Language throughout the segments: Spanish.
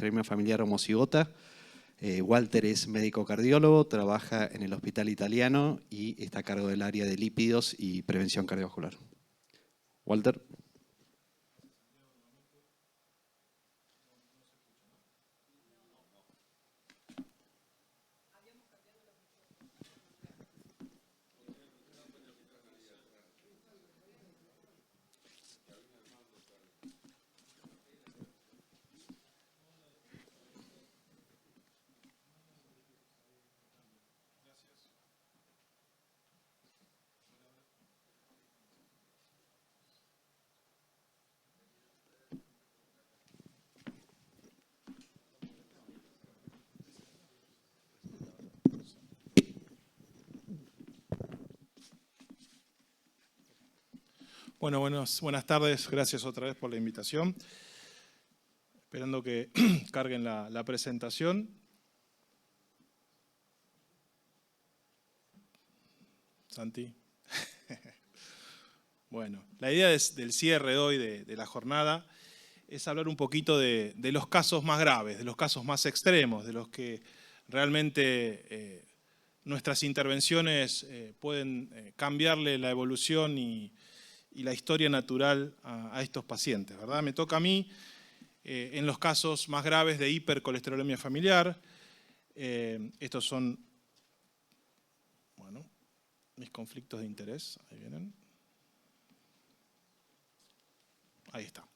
hipercolesterolemia familiar homocigota. Walter es médico cardiólogo, trabaja en el Hospital Italiano y está a cargo del área de lípidos y prevención cardiovascular. Walter. Bueno, buenas tardes. Gracias otra vez por la invitación. Esperando que carguen la presentación. Santi. Bueno, la idea del cierre de hoy de la jornada es hablar un poquito de los casos más graves, de los casos más extremos, de los que realmente nuestras intervenciones pueden cambiarle la evolución y la historia natural a estos pacientes, ¿verdad? Me toca a mí en los casos más graves de hipercolesterolemia familiar. Estos son, bueno, mis conflictos de interés. Ahí vienen. Ahí está.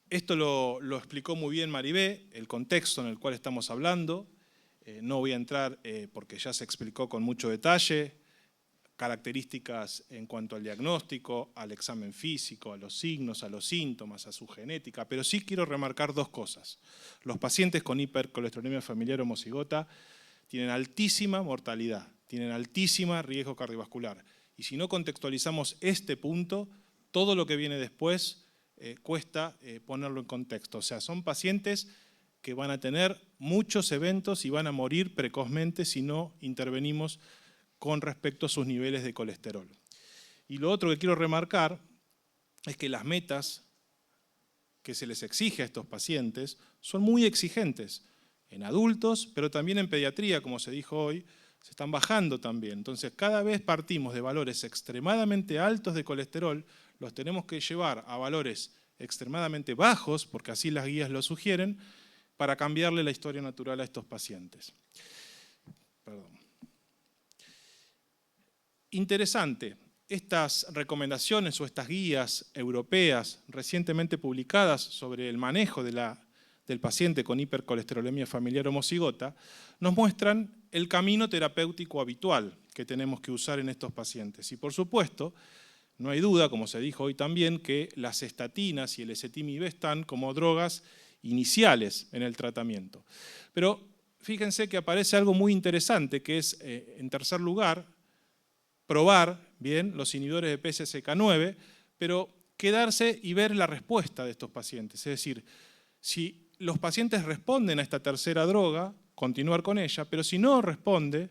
Esto lo explicó muy bien Maribé, el contexto en el cual estamos hablando. No voy a entrar porque ya se explicó con mucho detalle. Características en cuanto al diagnóstico, al examen físico, a los signos, a los síntomas, a su genética, pero sí quiero remarcar dos cosas. Los pacientes con hipercolesterolemia familiar homocigota tienen altísima mortalidad, tienen altísimo riesgo cardiovascular. Y si no contextualizamos este punto, todo lo que viene después cuesta ponerlo en contexto. O sea, son pacientes que van a tener muchos eventos y van a morir precozmente si no intervenimos con respecto a sus niveles de colesterol. Y lo otro que quiero remarcar es que las metas que se les exige a estos pacientes son muy exigentes en adultos, pero también en pediatría, como se dijo hoy, se están bajando también. Entonces, cada vez partimos de valores extremadamente altos de colesterol, los tenemos que llevar a valores extremadamente bajos, porque así las guías lo sugieren, para cambiarle la historia natural a estos pacientes. Perdón. Interesante, estas recomendaciones o estas guías europeas recientemente publicadas sobre el manejo del paciente con hipercolesterolemia familiar homocigota nos muestran el camino terapéutico habitual que tenemos que usar en estos pacientes. Y por supuesto, no hay duda, como se dijo hoy también, que las estatinas y el ezetimibe están como drogas iniciales en el tratamiento. Pero fíjense que aparece algo muy interesante, que es, en tercer lugar, probar bien los inhibidores de PCSK9, pero quedarse y ver la respuesta de estos pacientes. Es decir, si los pacientes responden a esta tercera droga, continuar con ella, pero si no responde,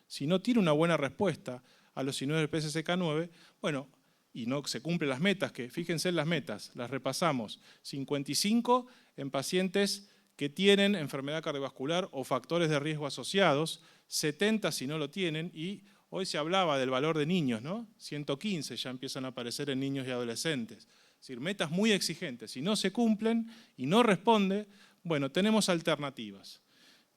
si no tiene una buena respuesta a los inhibidores de PCSK9, bueno, y no se cumplen las metas, que fíjense en las metas, las repasamos, 55 en pacientes que tienen enfermedad cardiovascular o factores de riesgo asociados, 70 si no lo tienen, y hoy se hablaba del valor de niños, ¿no? 115 ya empiezan a aparecer en niños y adolescentes. Es decir, metas muy exigentes. Si no se cumplen y no responde, bueno, tenemos alternativas.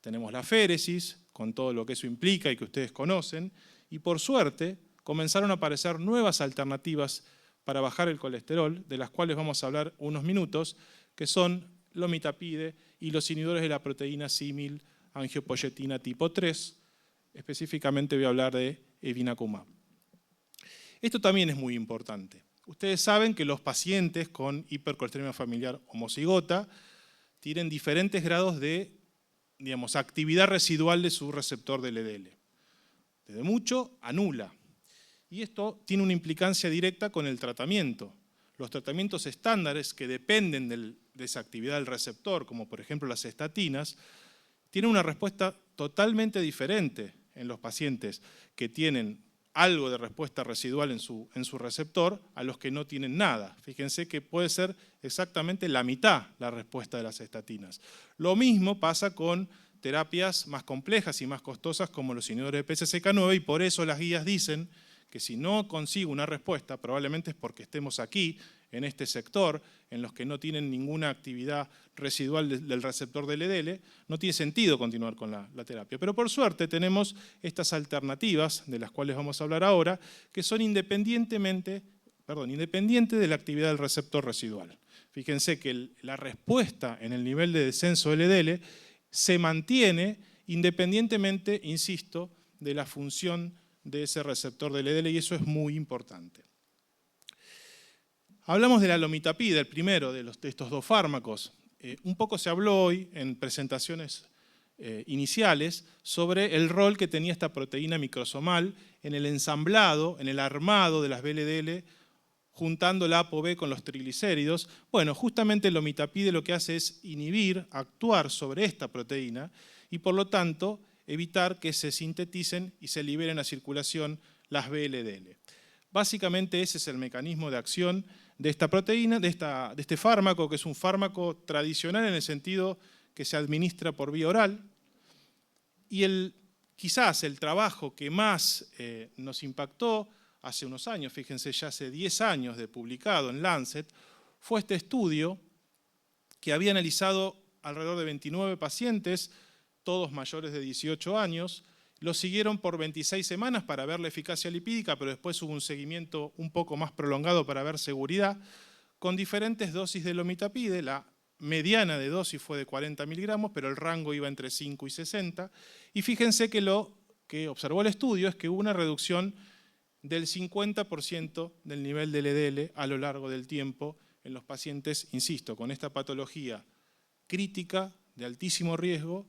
Tenemos la féresis, con todo lo que eso implica y que ustedes conocen, y por suerte comenzaron a aparecer nuevas alternativas para bajar el colesterol, de las cuales vamos a hablar unos minutos, que son lomitapide y los inhibidores de la proteína símil angiopoyetina tipo 3, específicamente voy a hablar de evinacumab. Esto también es muy importante. Ustedes saben que los pacientes con hipercolesterolemia familiar homocigota tienen diferentes grados de, digamos, actividad residual de su receptor del LDL. Desde mucho a nula. Y esto tiene una implicancia directa con el tratamiento. Los tratamientos estándares que dependen de esa actividad del receptor, como por ejemplo las estatinas, tienen una respuesta totalmente diferente en los pacientes que tienen algo de respuesta residual en su receptor a los que no tienen nada. Fíjense que puede ser exactamente la mitad la respuesta de las estatinas. Lo mismo pasa con terapias más complejas y más costosas como los inhibidores de PCSK9 y por eso las guías dicen que si no consigo una respuesta, probablemente es porque estemos aquí, en este sector, en los que no tienen ninguna actividad residual del receptor del LDL, no tiene sentido continuar con la terapia. Pero por suerte tenemos estas alternativas, de las cuales vamos a hablar ahora, que son independientes de la actividad del receptor residual. Fíjense que la respuesta en el nivel de descenso del LDL se mantiene independientemente, insisto, de la función de ese receptor del LDL y eso es muy importante. Hablamos de la lomitapida, el primero de estos dos fármacos. Un poco se habló hoy en presentaciones iniciales sobre el rol que tenía esta proteína microsomal en el ensamblado, en el armado de las VLDL, juntando la ApoB con los triglicéridos. Bueno, justamente el lomitapide lo que hace es inhibir, actuar sobre esta proteína y por lo tanto evitar que se sinteticen y se liberen a circulación las VLDL. Básicamente ese es el mecanismo de acción de esta proteína, de este fármaco, que es un fármaco tradicional en el sentido que se administra por vía oral. Y quizás el trabajo que más nos impactó hace unos años, fíjense, ya hace 10 años de publicado en Lancet, fue este estudio que había analizado alrededor de 29 pacientes, todos mayores de 18 años, los siguieron por 26 semanas para ver la eficacia lipídica, pero después hubo un seguimiento un poco más prolongado para ver seguridad, con diferentes dosis de lomitapide. La mediana de dosis fue de 40 miligramos, pero el rango iba entre 5 y 60. Y fíjense que lo que observó el estudio es que hubo una reducción del 50% del nivel de LDL a lo largo del tiempo en los pacientes, insisto, con esta patología crítica de altísimo riesgo,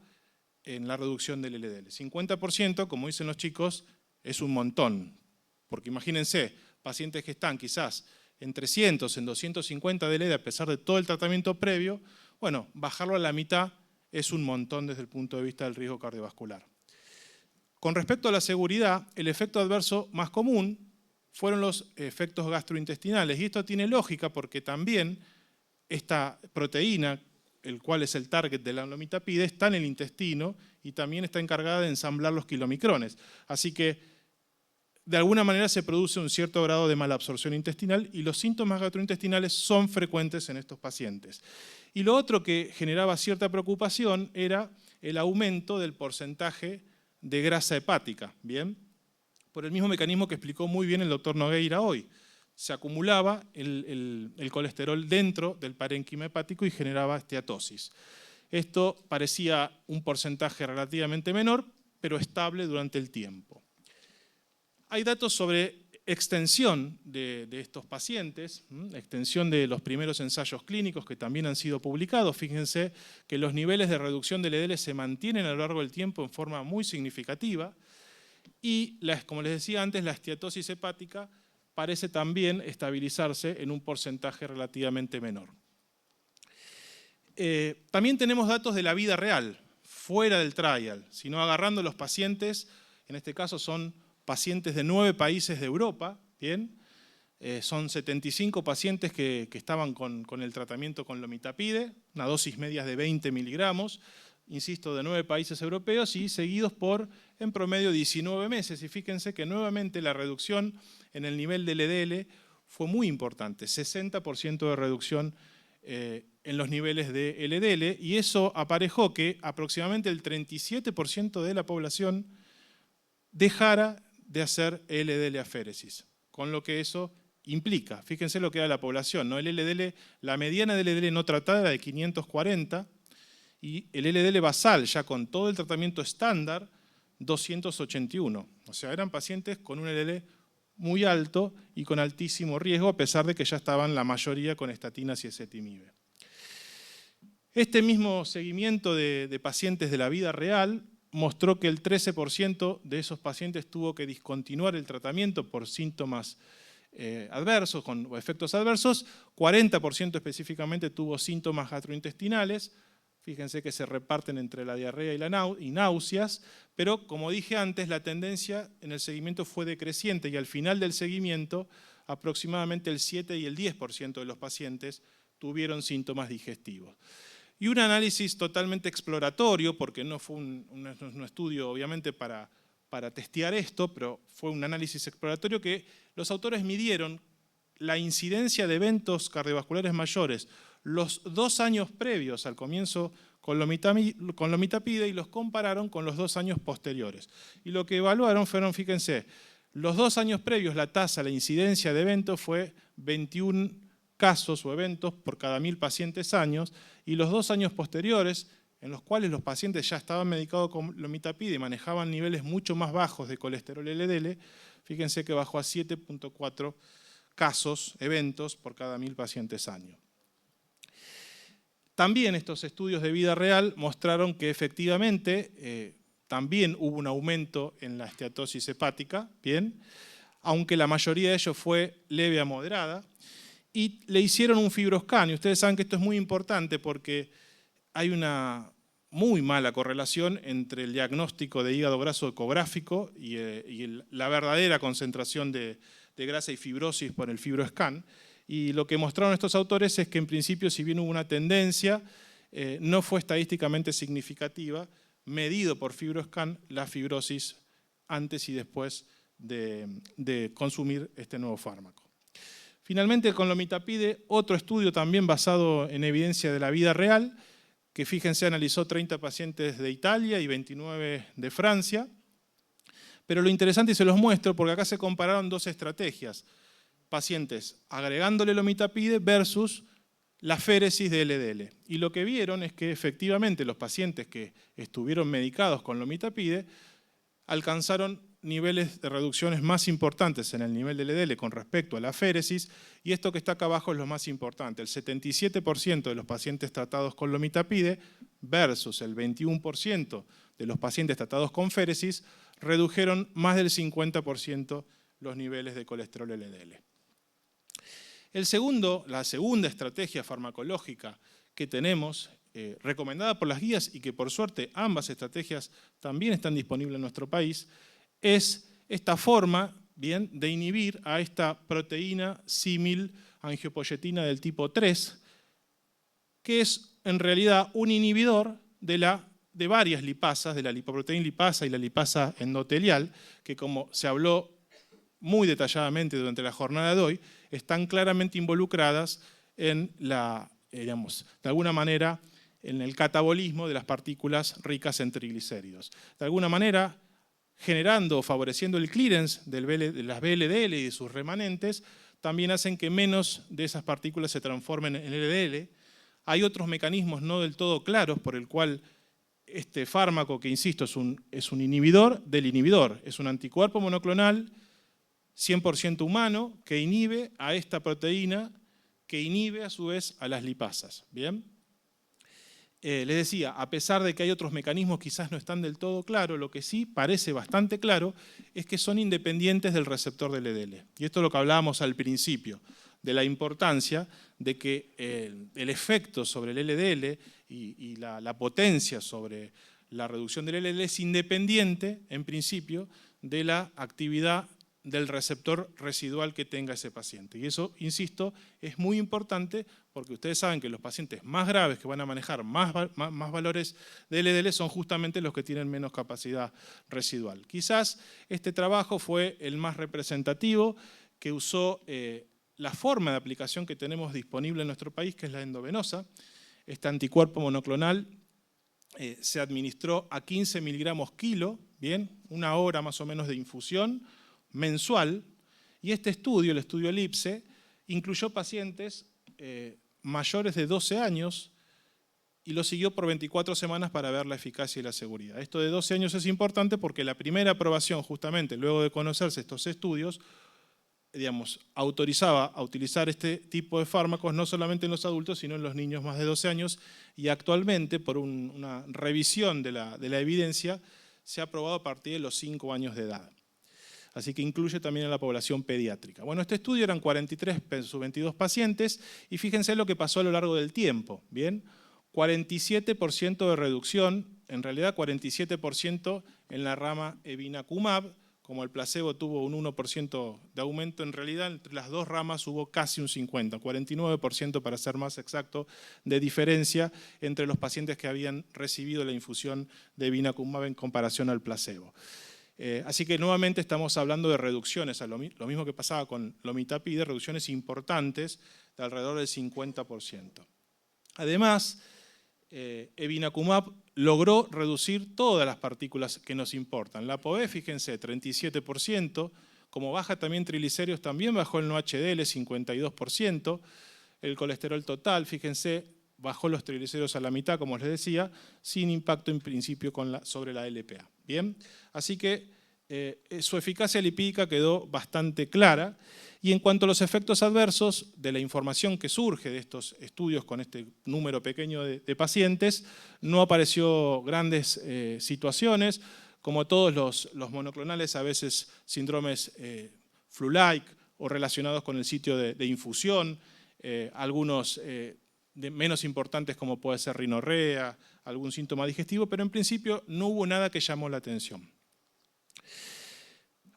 en la reducción del LDL. 50%, como dicen los chicos, es un montón. Porque imagínense, pacientes que están quizás en 300, en 250 de LDL a pesar de todo el tratamiento previo, bueno, bajarlo a la mitad es un montón desde el punto de vista del riesgo cardiovascular. Con respecto a la seguridad, el efecto adverso más común fueron los efectos gastrointestinales. Y esto tiene lógica porque también esta proteína, el cual es el target de la lomitapide, está en el intestino y también está encargada de ensamblar los kilomicrones. Así que, de alguna manera, se produce un cierto grado de malabsorción intestinal y los síntomas gastrointestinales son frecuentes en estos pacientes. Y lo otro que generaba cierta preocupación era el aumento del porcentaje de grasa hepática, ¿bien? Por el mismo mecanismo que explicó muy bien el doctor Nogueira hoy. Se acumulaba el colesterol dentro del parénquima hepático y generaba esteatosis. Esto parecía un porcentaje relativamente menor, pero estable durante el tiempo. Hay datos sobre extensión de estos pacientes, extensión de los primeros ensayos clínicos que también han sido publicados. Fíjense que los niveles de reducción del LDL se mantienen a lo largo del tiempo en forma muy significativa y, como les decía antes, la esteatosis hepática parece también estabilizarse en un porcentaje relativamente menor. También tenemos datos de la vida real, fuera del trial, sino agarrando los pacientes, en este caso son pacientes de 9 países de Europa, ¿bien? Son 75 pacientes que estaban con el tratamiento con lomitapide, una dosis media de 20 miligramos, insisto, de 9 países europeos y seguidos por, en promedio, 19 meses. Y fíjense que nuevamente la reducción en el nivel de LDL fue muy importante, 60% de reducción en los niveles de LDL, y eso aparejó que aproximadamente el 37% de la población dejara de hacer LDL aféresis, con lo que eso implica. Fíjense lo que da la población, ¿no? El LDL, la mediana de LDL no tratada era de 540 y el LDL basal, ya con todo el tratamiento estándar, 281. O sea, eran pacientes con un LDL muy alto y con altísimo riesgo, a pesar de que ya estaban la mayoría con estatinas y ezetimibe. Este mismo seguimiento de pacientes de la vida real mostró que el 13% de esos pacientes tuvo que discontinuar el tratamiento por síntomas adversos o efectos adversos, 40% específicamente tuvo síntomas gastrointestinales, Fíjense que se reparten entre la diarrea y náuseas, pero como dije antes, la tendencia en el seguimiento fue decreciente y al final del seguimiento aproximadamente el 7 y el 10% de los pacientes tuvieron síntomas digestivos. Y un análisis totalmente exploratorio, porque no fue un estudio obviamente para testear esto, pero fue un análisis exploratorio que los autores midieron la incidencia de eventos cardiovasculares mayores los 2 años previos al comienzo con lomitapide y los compararon con los 2 años posteriores. Y lo que evaluaron fueron, fíjense, los 2 años previos la tasa, la incidencia de eventos fue 21 casos o eventos por cada 1000 pacientes años, y los 2 años posteriores, en los cuales los pacientes ya estaban medicados con lomitapide y manejaban niveles mucho más bajos de colesterol LDL, fíjense que bajó a 7.4 casos, eventos por cada 1000 pacientes año. También estos estudios de vida real mostraron que efectivamente también hubo un aumento en la esteatosis hepática, bien, aunque la mayoría de ellos fue leve a moderada, y le hicieron un fibroscan. Y ustedes saben que esto es muy importante porque hay una muy mala correlación entre el diagnóstico de hígado graso ecográfico y la verdadera concentración de grasa y fibrosis por el fibroscan. Y lo que mostraron estos autores es que en principio, si bien hubo una tendencia, no fue estadísticamente significativa, medido por fibroscan, la fibrosis antes y después de consumir este nuevo fármaco. Finalmente, con lomitapide, otro estudio también basado en evidencia de la vida real, que fíjense analizó 30 pacientes de Italia y 29 de Francia. Pero lo interesante, y se los muestro, porque acá se compararon 2 estrategias. Pacientes agregándole lomitapide versus la féresis de LDL. Y lo que vieron es que efectivamente los pacientes que estuvieron medicados con lomitapide alcanzaron niveles de reducciones más importantes en el nivel de LDL con respecto a la féresis, y esto que está acá abajo es lo más importante. El 77% de los pacientes tratados con lomitapide versus el 21% de los pacientes tratados con féresis redujeron más del 50% los niveles de colesterol LDL. La segunda estrategia farmacológica que tenemos, recomendada por las guías y que por suerte ambas estrategias también están disponibles en nuestro país, es esta forma, bien, de inhibir a esta proteína símil angiopoyetina del tipo 3, que es en realidad un inhibidor de varias lipasas, de la lipoproteína lipasa y la lipasa endotelial, que como se habló muy detalladamente durante la jornada de hoy, están claramente involucradas en de alguna manera, en el catabolismo de las partículas ricas en triglicéridos. De alguna manera, generando o favoreciendo el clearance de las VLDL y de sus remanentes, también hacen que menos de esas partículas se transformen en LDL. Hay otros mecanismos no del todo claros por el cual este fármaco, que insisto, es un inhibidor del inhibidor, es un anticuerpo monoclonal 100% humano que inhibe a esta proteína, que inhibe a su vez a las lipasas. ¿Bien? Les decía, a pesar de que hay otros mecanismos quizás no están del todo claros, lo que sí parece bastante claro es que son independientes del receptor del LDL. Y esto es lo que hablábamos al principio, de la importancia de que el efecto sobre el LDL y la potencia sobre la reducción del LDL es independiente, en principio, de la actividad del receptor residual que tenga ese paciente. Y eso, insisto, es muy importante porque ustedes saben que los pacientes más graves que van a manejar más valores de LDL son justamente los que tienen menos capacidad residual. Quizás este trabajo fue el más representativo, que usó la forma de aplicación que tenemos disponible en nuestro país, que es la endovenosa. Este anticuerpo monoclonal se administró a 15 miligramos kilo, ¿bien? 1 hora más o menos de infusión mensual, y este estudio, el estudio ELIPSE, incluyó pacientes mayores de 12 años y lo siguió por 24 semanas para ver la eficacia y la seguridad. Esto de 12 años es importante porque la primera aprobación, justamente luego de conocerse estos estudios, autorizaba a utilizar este tipo de fármacos no solamente en los adultos, sino en los niños más de 12 años, y actualmente, por una revisión de la evidencia, se ha aprobado a partir de los 5 años de edad. Así que incluye también a la población pediátrica. Bueno, este estudio eran 43 sus 22 pacientes, y fíjense lo que pasó a lo largo del tiempo. ¿Bien? 47% de reducción, en realidad 47% en la rama evinacumab. Como el placebo tuvo un 1% de aumento, en realidad entre las dos ramas hubo casi un 50%, 49% para ser más exacto, de diferencia entre los pacientes que habían recibido la infusión de evinacumab en comparación al placebo. Así que nuevamente estamos hablando de reducciones, lo mismo que pasaba con lomitapide, reducciones importantes de alrededor del 50%. Además, evinacumab logró reducir todas las partículas que nos importan. La ApoB, fíjense, 37%, como baja también triglicéridos, también bajó el no-HDL, 52%, el colesterol total, fíjense, bajó los triglicéridos a la mitad, como les decía, sin impacto en principio sobre la LPA. Bien, así que su eficacia lipídica quedó bastante clara. Y en cuanto a los efectos adversos de la información que surge de estos estudios con este número pequeño de pacientes, no apareció grandes situaciones, como todos los monoclonales, a veces síndromes flu-like o relacionados con el sitio de infusión, algunos menos importantes como puede ser rinorrea, algún síntoma digestivo, pero en principio no hubo nada que llamó la atención.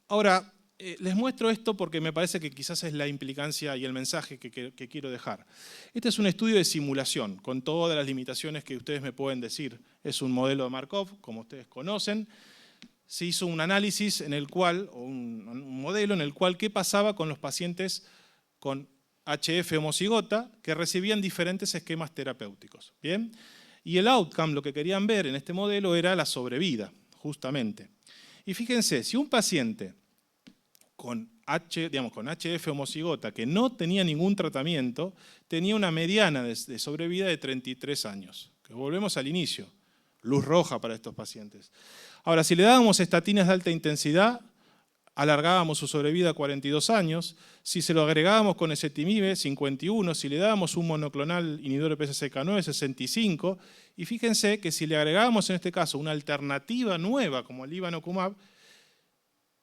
Ahora, les muestro esto porque me parece que quizás es la implicancia y el mensaje que quiero dejar. Este es un estudio de simulación, con todas las limitaciones que ustedes me pueden decir. Es un modelo de Markov, como ustedes conocen. Se hizo un análisis en el cual, o un modelo en el cual, qué pasaba con los pacientes con HF homocigota que recibían diferentes esquemas terapéuticos. ¿Bien? Y el outcome, lo que querían ver en este modelo, era la sobrevida, justamente. Y fíjense, si un paciente con HF homocigota que no tenía ningún tratamiento, tenía una mediana de sobrevida de 33 años. Que volvemos al inicio, luz roja para estos pacientes. Ahora, si le dábamos estatinas de alta intensidad, alargábamos su sobrevida a 42 años. Si se lo agregábamos con ezetimibe, 51. Si le dábamos un monoclonal inhibidor de PCSK9, 65. Y fíjense que si le agregábamos en este caso una alternativa nueva como el evinacumab,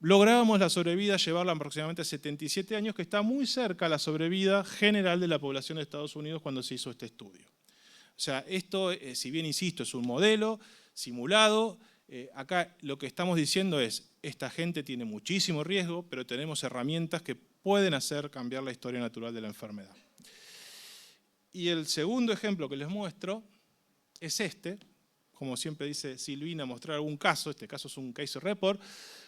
lográbamos la sobrevida, llevarla aproximadamente a 77 años, que está muy cerca a la sobrevida general de la población de Estados Unidos cuando se hizo este estudio. O sea, esto, si bien insisto, es un modelo simulado, acá lo que estamos diciendo es, esta gente tiene muchísimo riesgo, pero tenemos herramientas que pueden hacer cambiar la historia natural de la enfermedad. Y el segundo ejemplo que les muestro es este. Como siempre dice Silvina, mostrar algún caso, este caso es un case report,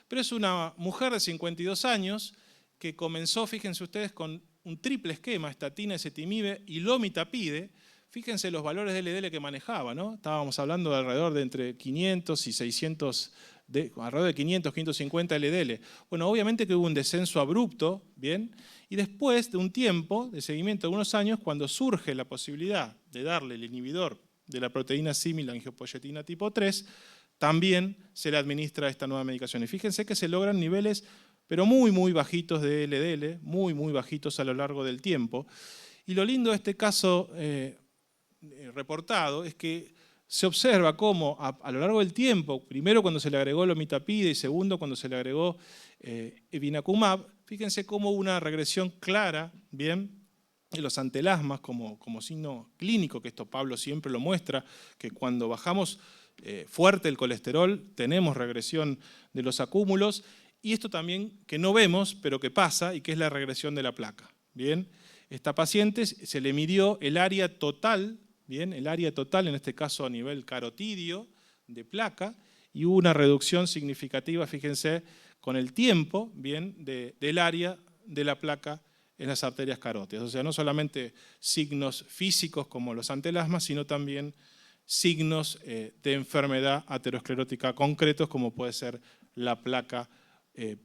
pero es una mujer de 52 años que comenzó, fíjense ustedes, con un triple esquema, estatina, ezetimibe y lomitapide. Fíjense los valores de LDL que manejaba, ¿no? Estábamos hablando de alrededor de entre 500 y 600, alrededor de 500, 550 LDL. Bueno, obviamente que hubo un descenso abrupto, ¿bien? Y después de un tiempo, de seguimiento de unos años, cuando surge la posibilidad de darle el inhibidor de la proteína símil, la angiopoyetina tipo 3, también se le administra esta nueva medicación. Y fíjense que se logran niveles, pero muy, muy bajitos de LDL, muy, muy bajitos a lo largo del tiempo. Y lo lindo de este caso reportado es que se observa cómo a lo largo del tiempo, primero cuando se le agregó lomitapide y segundo cuando se le agregó evinacumab, fíjense cómo hubo una regresión clara, ¿bien?, de los antelasmas como signo clínico, que esto Pablo siempre lo muestra, que cuando bajamos fuerte el colesterol tenemos regresión de los acúmulos, y esto también que no vemos, pero que pasa, y que es la regresión de la placa. ¿Bien? Esta paciente se le midió el área total, ¿bien?, el área total, en este caso a nivel carotidio, de placa, y hubo una reducción significativa, fíjense, con el tiempo, ¿bien?, del área de la placa en las arterias carótidas. O sea, no solamente signos físicos como los antelasmas, sino también signos de enfermedad aterosclerótica concretos, como puede ser la placa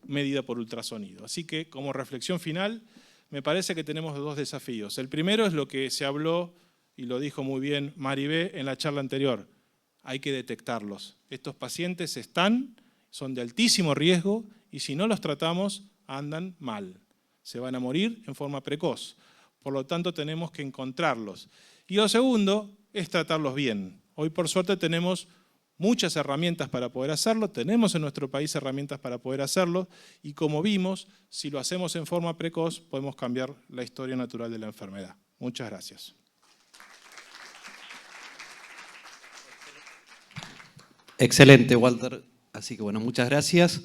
medida por ultrasonido. Así que, como reflexión final, me parece que tenemos dos desafíos. El primero es lo que se habló, y lo dijo muy bien Maribé en la charla anterior. Hay que detectarlos. Estos pacientes son de altísimo riesgo, y si no los tratamos, andan mal. Se van a morir en forma precoz. Por lo tanto, tenemos que encontrarlos. Y lo segundo es tratarlos bien. Hoy, por suerte, tenemos muchas herramientas para poder hacerlo. Tenemos en nuestro país herramientas para poder hacerlo. Y como vimos, si lo hacemos en forma precoz, podemos cambiar la historia natural de la enfermedad. Muchas gracias. Excelente, Walter. Así que bueno, muchas gracias.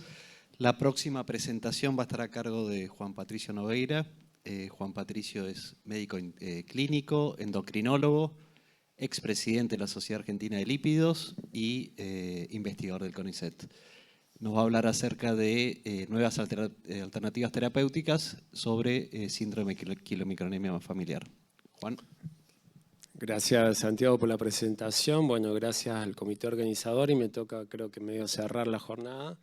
La próxima presentación va a estar a cargo de Juan Patricio Nogueira. Juan Patricio es médico clínico, endocrinólogo, expresidente de la Sociedad Argentina de Lípidos y investigador del CONICET. Nos va a hablar acerca de nuevas alternativas terapéuticas sobre síndrome de quilomicronemia familiar. Juan. Gracias, Santiago, por la presentación. Bueno, gracias al comité organizador y me toca, creo que medio cerrar la jornada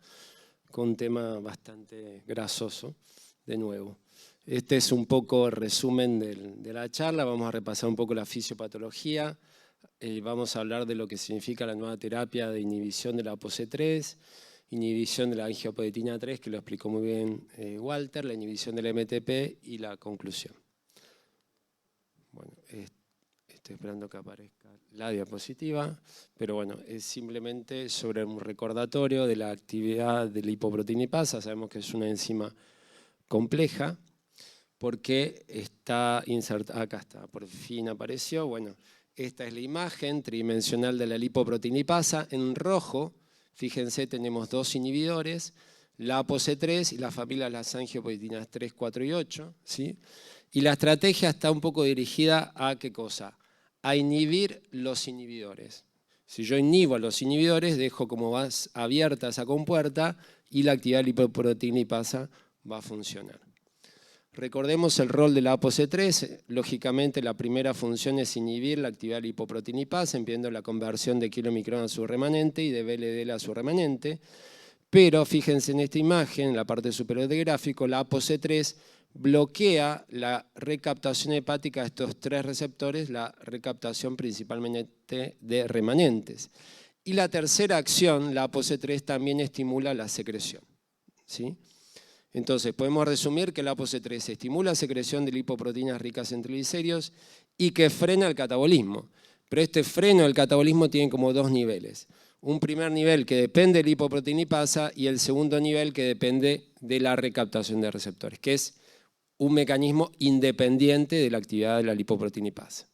con un tema bastante grasoso, de nuevo. Este es un poco el resumen de la charla. Vamos a repasar un poco la fisiopatología. Vamos a hablar de lo que significa la nueva terapia de inhibición de la ApoC3, inhibición de la angiopoietina 3, que lo explicó muy bien Walter, la inhibición del MTP y la conclusión. Bueno, estoy esperando que aparezca la diapositiva, pero bueno, es simplemente sobre un recordatorio de la actividad de la lipoproteinipasa. Sabemos que es una enzima compleja porque está insertada, acá está, por fin apareció. Bueno, esta es la imagen tridimensional de la lipoproteinipasa. En rojo, fíjense, tenemos dos inhibidores, la ApoC3 y la familia de las angiopoietinas 3, 4 y 8, ¿sí? Y la estrategia está un poco dirigida a ¿qué cosa? A inhibir los inhibidores. Si yo inhibo a los inhibidores, dejo como más abierta esa compuerta y la actividad lipoproteinipasa va a funcionar. Recordemos el rol de la ApoC3. Lógicamente, la primera función es inhibir la actividad lipoproteinipasa, impidiendo la conversión de kilomicrón a su remanente y de VLDL a su remanente. Pero fíjense en esta imagen, en la parte superior del gráfico, la ApoC3 bloquea la recaptación hepática de estos tres receptores, la recaptación principalmente de remanentes. Y la tercera acción, la ApoC3, también estimula la secreción, ¿sí? Entonces, podemos resumir que la ApoC3 estimula la secreción de lipoproteínas ricas en triglicéridos y que frena el catabolismo. Pero este freno del catabolismo tiene como dos niveles. Un primer nivel que depende de la lipoproteinipasa y el segundo nivel que depende de la recaptación de receptores, que es un mecanismo independiente de la actividad de la lipoproteinipasa.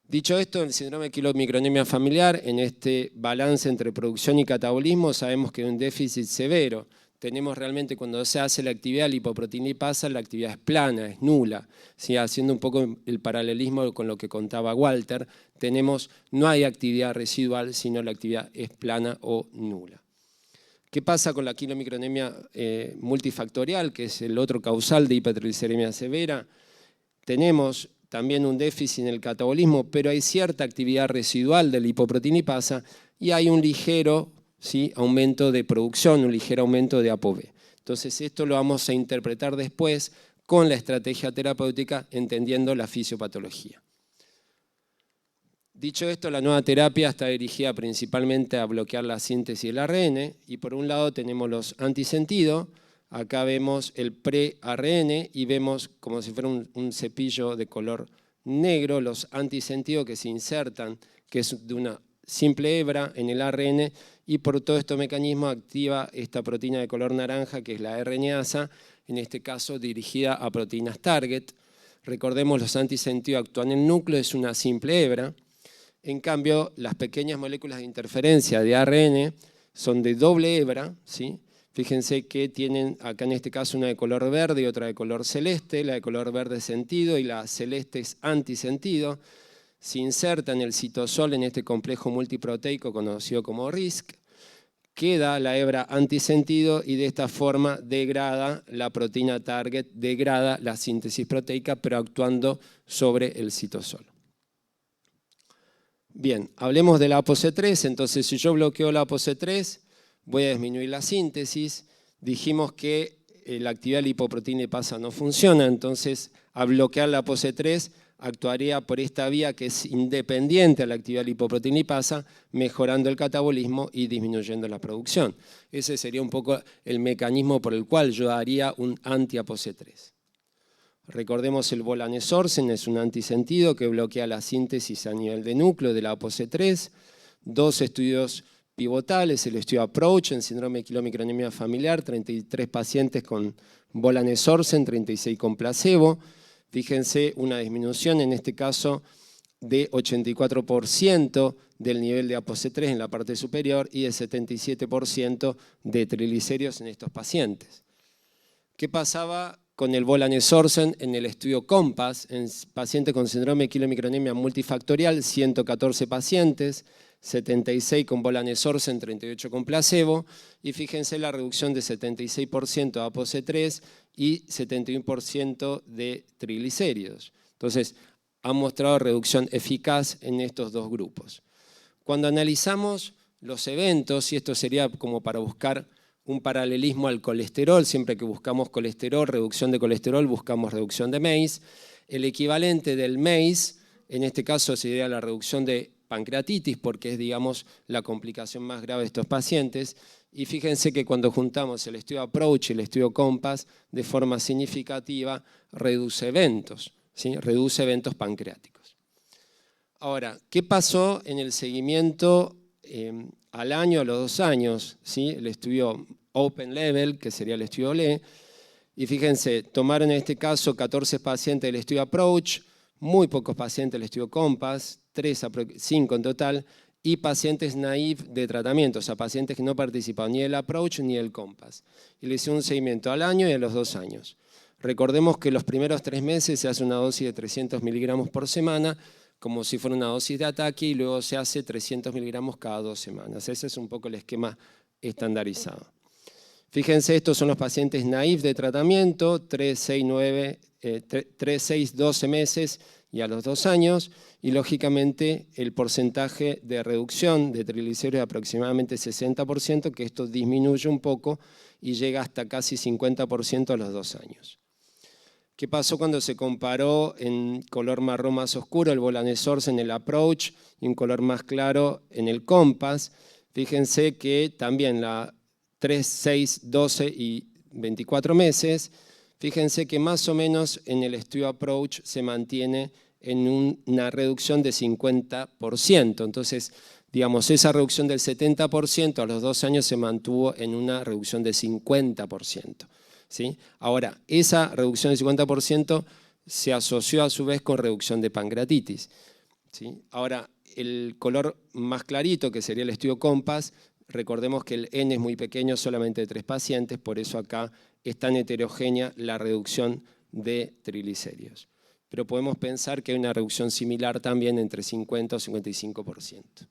Dicho esto, en el síndrome de quilomicronemia familiar, en este balance entre producción y catabolismo, sabemos que hay un déficit severo. Tenemos realmente, cuando se hace la actividad lipoproteinipasa, la actividad es plana, es nula. ¿Sí? Haciendo un poco el paralelismo con lo que contaba Walter, no hay actividad residual, sino la actividad es plana o nula. ¿Qué pasa con la quilomicronemia multifactorial, que es el otro causal de hipertrigliceridemia severa? Tenemos también un déficit en el catabolismo, pero hay cierta actividad residual de la lipoproteinipasa y hay un ligero, ¿sí?, aumento de producción, un ligero aumento de ApoB. Entonces esto lo vamos a interpretar después con la estrategia terapéutica, entendiendo la fisiopatología. Dicho esto, la nueva terapia está dirigida principalmente a bloquear la síntesis del ARN y por un lado tenemos los antisentido. Acá vemos el pre-ARN y vemos como si fuera un cepillo de color negro, los antisentido que se insertan, que es de una simple hebra en el ARN y por todo este mecanismo activa esta proteína de color naranja que es la RNasa, en este caso dirigida a proteínas target. Recordemos, los antisentido actúan en el núcleo, es una simple hebra. En cambio, las pequeñas moléculas de interferencia de ARN son de doble hebra, ¿sí? Fíjense que tienen acá en este caso una de color verde y otra de color celeste. La de color verde es sentido y la celeste es antisentido. Se inserta en el citosol, en este complejo multiproteico conocido como RISC. Queda la hebra antisentido y de esta forma degrada la proteína target, degrada la síntesis proteica, pero actuando sobre el citosol. Bien, hablemos de la ApoC3. Entonces, si yo bloqueo la ApoC3, voy a disminuir la síntesis. Dijimos que la actividad lipoproteinipasa no funciona, entonces al bloquear la ApoC3 actuaría por esta vía que es independiente a la actividad lipoproteinipasa, mejorando el catabolismo y disminuyendo la producción. Ese sería un poco el mecanismo por el cual yo haría un anti-ApoC3. Recordemos el volanesorsen, es un antisentido que bloquea la síntesis a nivel de núcleo de la ApoC3. Dos estudios pivotales, el estudio APPROACH en síndrome de quilomicronemia familiar, 33 pacientes con volanesorsen, 36 con placebo. Fíjense una disminución, en este caso de 84% del nivel de ApoC3 en la parte superior y de 77% de triglicéridos en estos pacientes. ¿Qué pasaba con el volanesorsen en el estudio COMPASS? En pacientes con síndrome de kilomicronemia multifactorial, 114 pacientes, 76 con volanesorsen, 38 con placebo, y fíjense la reducción de 76% de ApoC3 y 71% de triglicéridos. Entonces, ha mostrado reducción eficaz en estos dos grupos. Cuando analizamos los eventos, y esto sería como para buscar un paralelismo al colesterol, siempre que buscamos colesterol, reducción de colesterol, buscamos reducción de MACE. El equivalente del MACE, en este caso sería la reducción de pancreatitis, porque es, digamos, la complicación más grave de estos pacientes. Y fíjense que cuando juntamos el estudio APPROACH y el estudio COMPASS, de forma significativa reduce eventos, ¿sí? Reduce eventos pancreáticos. Ahora, ¿qué pasó en el seguimiento al año, a los 2 años? ¿Sí? El estudio Open Level, que sería el estudio OLE, y fíjense, tomaron en este caso 14 pacientes del estudio APPROACH, muy pocos pacientes del estudio COMPASS, 5 en total, y pacientes naive de tratamiento, o sea, pacientes que no participaban ni del APPROACH ni del COMPASS. Y le hicieron un seguimiento al año y a los 2 años. Recordemos que los primeros 3 meses se hace una dosis de 300 miligramos por semana, como si fuera una dosis de ataque, y luego se hace 300 miligramos cada 2 semanas. Ese es un poco el esquema estandarizado. Fíjense, estos son los pacientes naive de tratamiento, 3, 6, 12 meses y a los 2 años, y lógicamente el porcentaje de reducción de triglicéridos es aproximadamente 60%, que esto disminuye un poco y llega hasta casi 50% a los 2 años. ¿Qué pasó cuando se comparó en color marrón más oscuro el volanesorsen en el APPROACH y un color más claro en el COMPASS? Fíjense que también la 3, 6, 12 y 24 meses, fíjense que más o menos en el estudio APPROACH se mantiene en una reducción de 50%. Entonces, digamos, esa reducción del 70% a los 2 años se mantuvo en una reducción de 50%. ¿Sí? Ahora, esa reducción del 50% se asoció a su vez con reducción de pancreatitis. ¿Sí? Ahora, el color más clarito, que sería el estudio COMPASS, recordemos que el N es muy pequeño, solamente de 3 pacientes, por eso acá es tan heterogénea la reducción de triglicéridos. Pero podemos pensar que hay una reducción similar también entre 50 o 55%.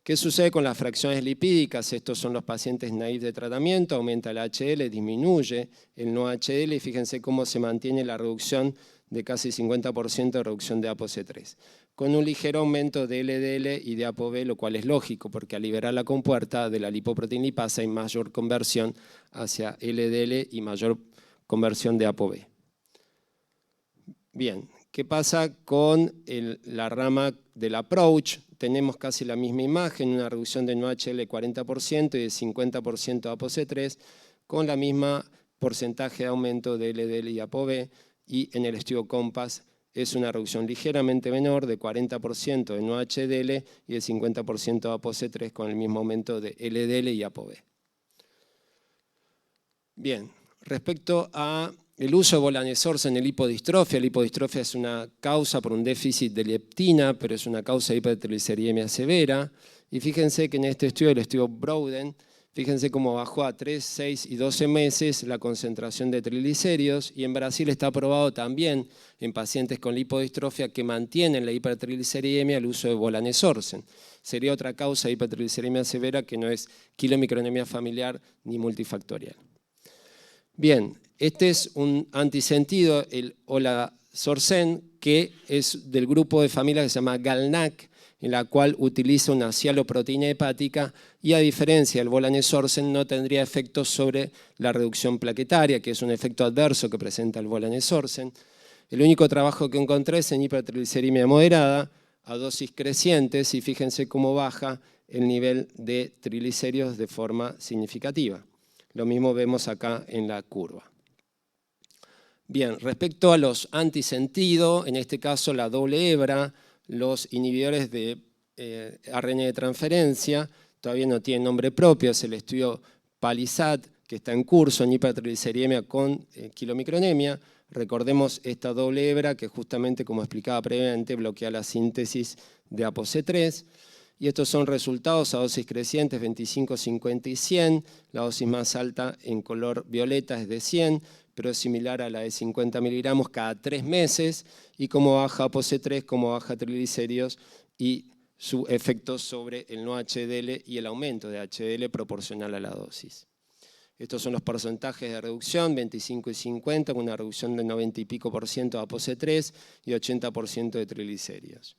¿Qué sucede con las fracciones lipídicas? Estos son los pacientes naive de tratamiento, aumenta el HDL, disminuye el no HDL, y fíjense cómo se mantiene la reducción de casi 50% de reducción de ApoC3, con un ligero aumento de LDL y de ApoB, lo cual es lógico, porque al liberar la compuerta de la lipoproteína lipasa hay mayor conversión hacia LDL y mayor conversión de ApoB. Bien, ¿qué pasa con la rama del APPROACH? Tenemos casi la misma imagen, una reducción de NOACL de 40% y de 50% de ApoC3, con la misma porcentaje de aumento de LDL y ApoB, y en el estudio COMPASS es una reducción ligeramente menor de 40% de NOACL y de 50% de ApoC3 con el mismo aumento de LDL y ApoB. Bien, respecto a el uso de volanesorsen en lipodistrofia. La lipodistrofia es una causa por un déficit de leptina, pero es una causa de hipertrigliceridemia severa. Y fíjense que en este estudio, el estudio Broaden, fíjense cómo bajó a 3, 6 y 12 meses la concentración de triglicéridos, y en Brasil está aprobado también en pacientes con lipodistrofia que mantienen la hipertrigliceridemia el uso de volanesorsen. Sería otra causa de hipertrigliceridemia severa que no es kilomicronemia familiar ni multifactorial. Bien, este es un antisentido, el olazorsen, que es del grupo de familia que se llama GalNAc, en la cual utiliza una cialoproteína hepática, y a diferencia del volanesorsen no tendría efectos sobre la reducción plaquetaria, que es un efecto adverso que presenta el volanesorsen. El único trabajo que encontré es en hipertrigliceridemia moderada, a dosis crecientes, y fíjense cómo baja el nivel de triglicéridos de forma significativa. Lo mismo vemos acá en la curva. Bien, respecto a los antisentido, en este caso la doble hebra, los inhibidores de ARN de transferencia, todavía no tienen nombre propio, es el estudio PALISAD, que está en curso en hipertrigliceridemia con kilomicronemia. Recordemos esta doble hebra que justamente, como explicaba previamente, bloquea la síntesis de ApoC3. Y estos son resultados a dosis crecientes 25, 50 y 100. La dosis más alta en color violeta es de 100, pero es similar a la de 50 miligramos cada 3 meses. Y cómo baja ApoC3, cómo baja triglicéridos y su efecto sobre el no HDL y el aumento de HDL proporcional a la dosis. Estos son los porcentajes de reducción, 25 y 50, con una reducción de 90 y pico % de ApoC3 y 80% de triglicéridos.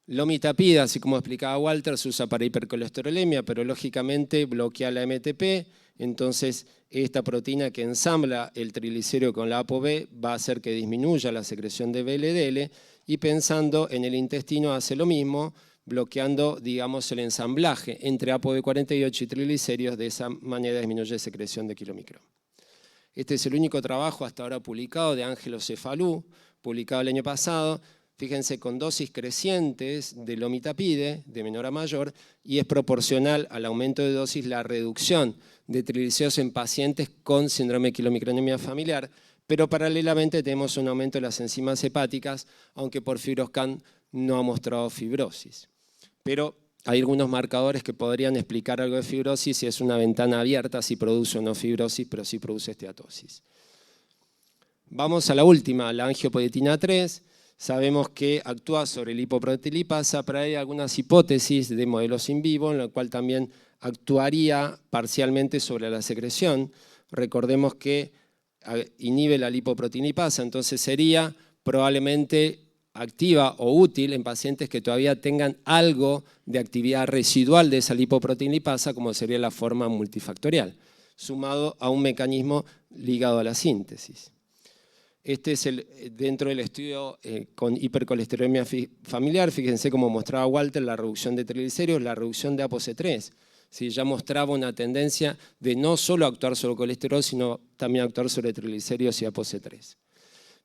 Lomitapida, así como explicaba Walter, se usa para hipercolesterolemia, pero lógicamente bloquea la MTP, entonces esta proteína que ensambla el triglicérido con la ApoB va a hacer que disminuya la secreción de VLDL y pensando en el intestino hace lo mismo, bloqueando, digamos, el ensamblaje entre ApoB48 y triglicéridos, de esa manera disminuye la secreción de kilomicrón. Este es el único trabajo hasta ahora publicado de Ángelo Cefalú, publicado el año pasado, fíjense, con dosis crecientes de lomitapide, de menor a mayor, y es proporcional al aumento de dosis la reducción de triglicéridos en pacientes con síndrome de quilomicronemia familiar, pero paralelamente tenemos un aumento de las enzimas hepáticas, aunque por FibroScan no ha mostrado fibrosis. Pero hay algunos marcadores que podrían explicar algo de fibrosis, si es una ventana abierta, si produce o no fibrosis, pero sí produce esteatosis. Vamos a la última, la angiopoietina 3. Sabemos que actúa sobre el lipoproteilipasa, pero hay algunas hipótesis de modelos in vivo, en la cual también actuaría parcialmente sobre la secreción. Recordemos que inhibe la lipoproteinipasa, entonces sería probablemente activa o útil en pacientes que todavía tengan algo de actividad residual de esa lipoproteinipasa, como sería la forma multifactorial, sumado a un mecanismo ligado a la síntesis. Este es dentro del estudio con hipercolesterolemia familiar, fíjense cómo mostraba Walter la reducción de triglicéridos, la reducción de ApoC3. ¿Sí? Ya mostraba una tendencia de no solo actuar sobre colesterol, sino también actuar sobre triglicéridos y ApoC3.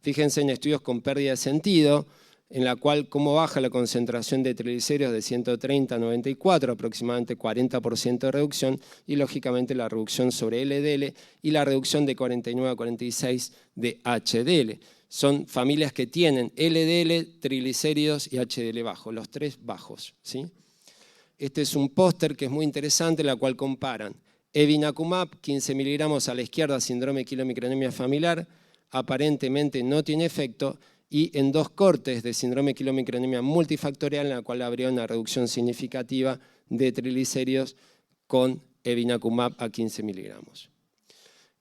Fíjense en estudios con pérdida de sentido, en la cual cómo baja la concentración de triglicéridos de 130 a 94, aproximadamente 40% de reducción, y lógicamente la reducción sobre LDL y la reducción de 49 a 46 de HDL. Son familias que tienen LDL, triglicéridos y HDL bajo, los tres bajos, ¿sí? Este es un póster que es muy interesante, en la cual comparan evinacumab, 15 miligramos a la izquierda, síndrome de quilomicronemia familiar, aparentemente no tiene efecto, y en 2 cortes de síndrome de quilomicronemia multifactorial, en la cual habría una reducción significativa de triglicéridos con evinacumab a 15 miligramos.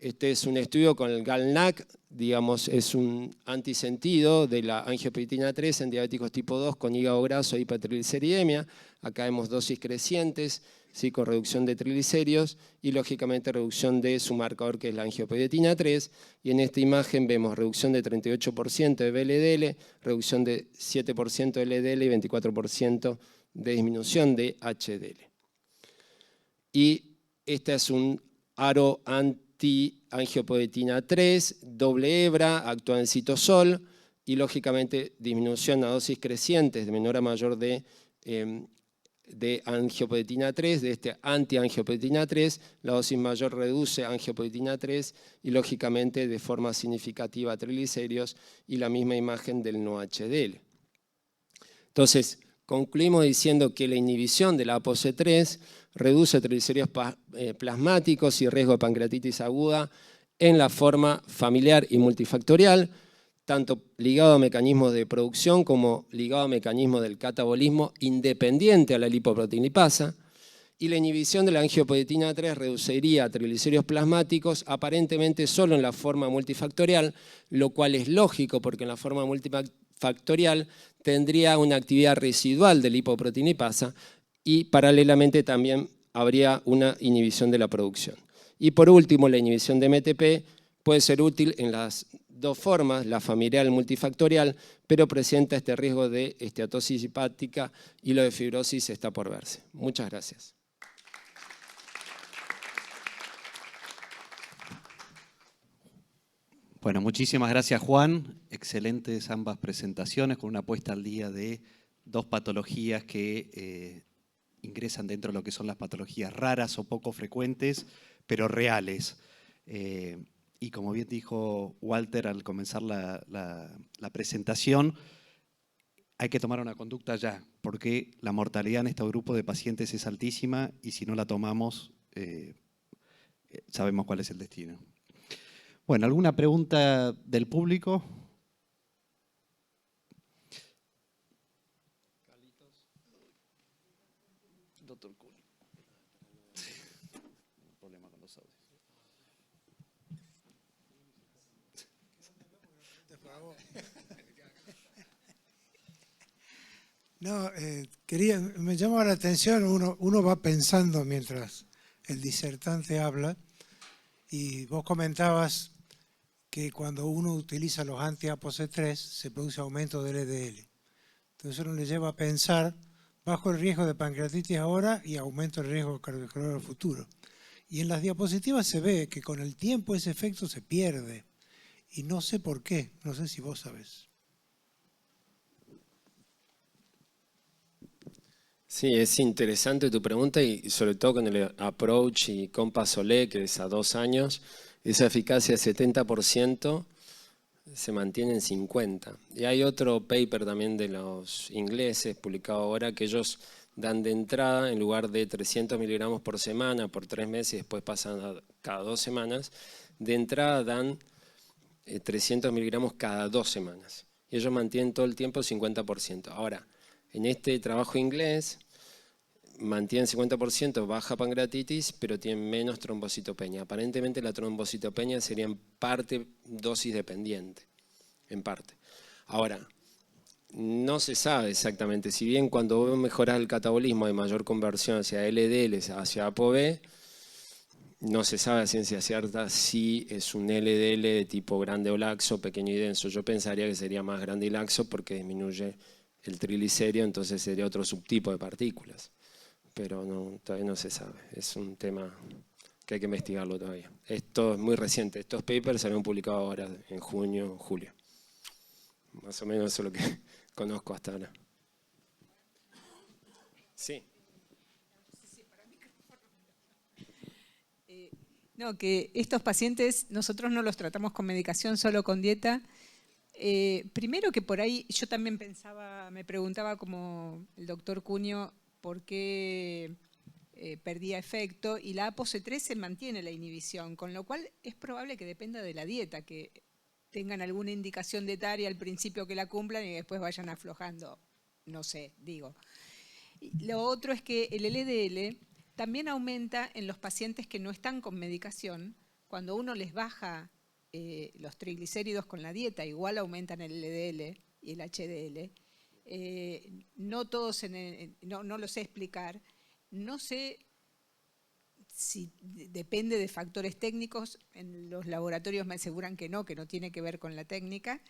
Este es un estudio con el GalNAc, digamos, es un antisentido de la angiopoietina 3 en diabéticos tipo 2 con hígado graso e hipertrigliceridemia. Acá vemos dosis crecientes, ¿sí? Con reducción de triglicéridos y lógicamente reducción de su marcador, que es la angiopoietina 3. Y en esta imagen vemos reducción de 38% de VLDL, reducción de 7% de LDL y 24% de disminución de HDL. Y este es un aro anti-angiopoietina 3, doble hebra, actúa en citosol y lógicamente disminución a dosis crecientes de menor a mayor de angiopoietina 3, de este anti-angiopoietina 3, la dosis mayor reduce angiopoietina 3 y lógicamente de forma significativa triglicéridos y la misma imagen del no HDL. Entonces, concluimos diciendo que la inhibición de la ApoC3 reduce triglicéridos plasmáticos y riesgo de pancreatitis aguda en la forma familiar y multifactorial, tanto ligado a mecanismos de producción como ligado a mecanismos del catabolismo independiente a la lipoproteinipasa. Y la inhibición de la angiopoietina 3 reduciría triglicéridos plasmáticos aparentemente solo en la forma multifactorial, lo cual es lógico porque en la forma multifactorial tendría una actividad residual de lipoproteinipasa y paralelamente también habría una inhibición de la producción. Y por último, la inhibición de MTP puede ser útil en las 2 formas, la familiar y multifactorial, pero presenta este riesgo de esteatosis hepática y lo de fibrosis está por verse. Muchas gracias. Bueno, muchísimas gracias, Juan. Excelentes ambas presentaciones con una puesta al día de 2 patologías que ingresan dentro de lo que son las patologías raras o poco frecuentes, pero reales. y como bien dijo Walter al comenzar la presentación, hay que tomar una conducta ya, porque la mortalidad en este grupo de pacientes es altísima y si no la tomamos, sabemos cuál es el destino. Bueno, ¿alguna pregunta del público? Doctor Cunio. Problema con los audios. No, me llama la atención, uno va pensando mientras el disertante habla, y vos comentabas que cuando uno utiliza los anti-ApoC3 se produce aumento del LDL. Entonces uno le lleva a pensar bajo el riesgo de pancreatitis ahora y aumento el riesgo cardiovascular futuro. Y en las diapositivas se ve que con el tiempo ese efecto se pierde. Y no sé por qué, no sé si vos sabés. Sí, es interesante tu pregunta y sobre todo con el approach y Compass-Olé, que es a 2 años, esa eficacia de 70% se mantiene en 50%. Y hay otro paper también de los ingleses publicado ahora que ellos dan de entrada, en lugar de 300 miligramos por semana por 3 meses y después pasan a cada 2 semanas, de entrada dan 300 miligramos cada 2 semanas. Y ellos mantienen todo el tiempo 50%. Ahora, en este trabajo inglés, mantienen 50%, baja pancreatitis, pero tienen menos trombocitopenia. Aparentemente la trombocitopenia sería en parte dosis dependiente, en parte. Ahora, no se sabe exactamente, si bien cuando vos mejorás el catabolismo hay mayor conversión hacia LDL, hacia ApoB, no se sabe a ciencia cierta si es un LDL de tipo grande o laxo, pequeño y denso. Yo pensaría que sería más grande y laxo porque disminuye el triglicérido, entonces sería otro subtipo de partículas. Pero no, todavía no se sabe. Es un tema que hay que investigarlo todavía. Esto es muy reciente. Estos papers se habían publicado ahora en junio, julio. Más o menos eso es lo que conozco hasta ahora. Sí. No, que estos pacientes nosotros no los tratamos con medicación, solo con dieta. Primero que por ahí yo también me preguntaba como el doctor Cunio por qué perdía efecto, y la ApoC3 se mantiene la inhibición, con lo cual es probable que dependa de la dieta, que tengan alguna indicación dietaria al principio que la cumplan y después vayan aflojando, no sé, digo. Y lo otro es que el LDL también aumenta en los pacientes que no están con medicación. Cuando uno les baja los triglicéridos con la dieta, igual aumentan el LDL y el HDL. No todos, no lo sé explicar. No sé si depende de factores técnicos. En los laboratorios me aseguran que no tiene que ver con la técnica.